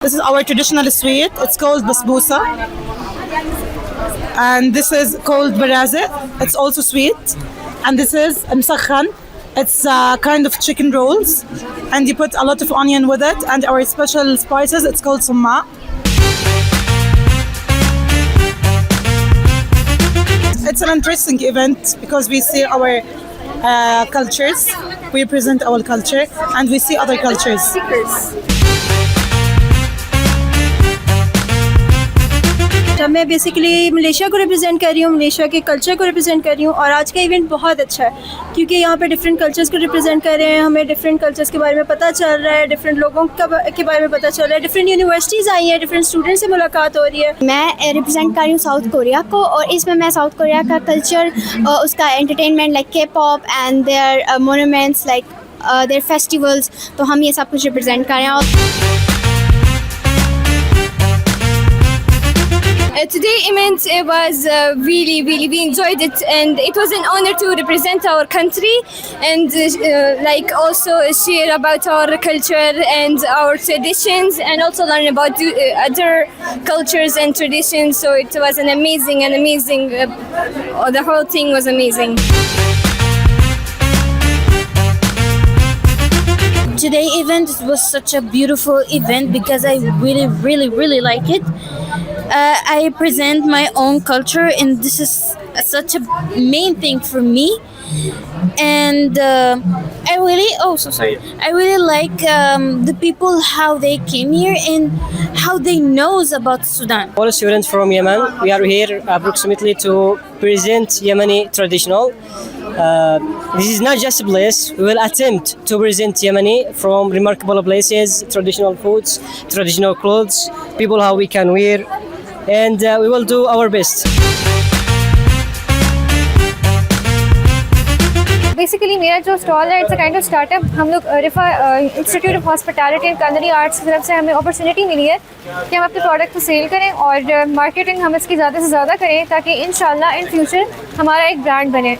This is our traditional sweet. It's called basbousa. And this is called baraza. It's also sweet. And this is msakhan. It's kind of chicken rolls. And you put a lot of onion with it. And our special spices, it's called summa. It's an interesting event because we see our cultures. We present our culture and we see other cultures. मैं basically Malaysia को represent कर रही हूँ, Malaysia के culture को represent कर रही हूँ और आज का इवेंट बहुत अच्छा है क्योंकि यहाँ पे डिफरेंट कल्चर्स को रिप्रेजेंट कर रहे हैं, हमें डिफरेंट कल्चर्स के बारे में पता चल रहा है, डिफरेंट लोगों के बारे में पता चल रहा है, डिफरेंट यूनिवर्सिटीज़ आई हैं, डिफरेंट स्टूडेंट्स से मुलाकात हो रही है। मैं रिप्रेजेंट कर रही हूँ साउथ कोरिया को और इसमें मैं साउथ कोरिया का कल्चर, उसका entertainment like K pop and their monuments like their festivals, तो हम ये सब कुछ रिप्रेजेंट कर रहे हैं। Today event was really we enjoyed it and it was an honor to represent our country and like also share about our culture and our traditions and also learn about other cultures and traditions. So it was an amazing the whole thing was amazing. Today event was such a beautiful event because I really like it. I present my own culture and this is such a main thing for me. And I really like the people, how they came here and how they knows about Sudan. All students from Yemen, we are here approximately to present Yemeni traditional. This is not just a place, we will attempt to present Yemeni from remarkable places, traditional foods, traditional clothes, people how we can wear, and we will do our best. Basically मेरा जो stall है it's a kind of startup. हम लोग रिफा institute of hospitality and culinary arts की तरफ से हमें अपॉर्चुनिटी मिली है कि हम अपने प्रोडक्ट को सेल करें और मार्केटिंग हम इसकी ज़्यादा से ज़्यादा करें ताकि इंशाल्लाह इन फ्यूचर हमारा एक ब्रांड बने।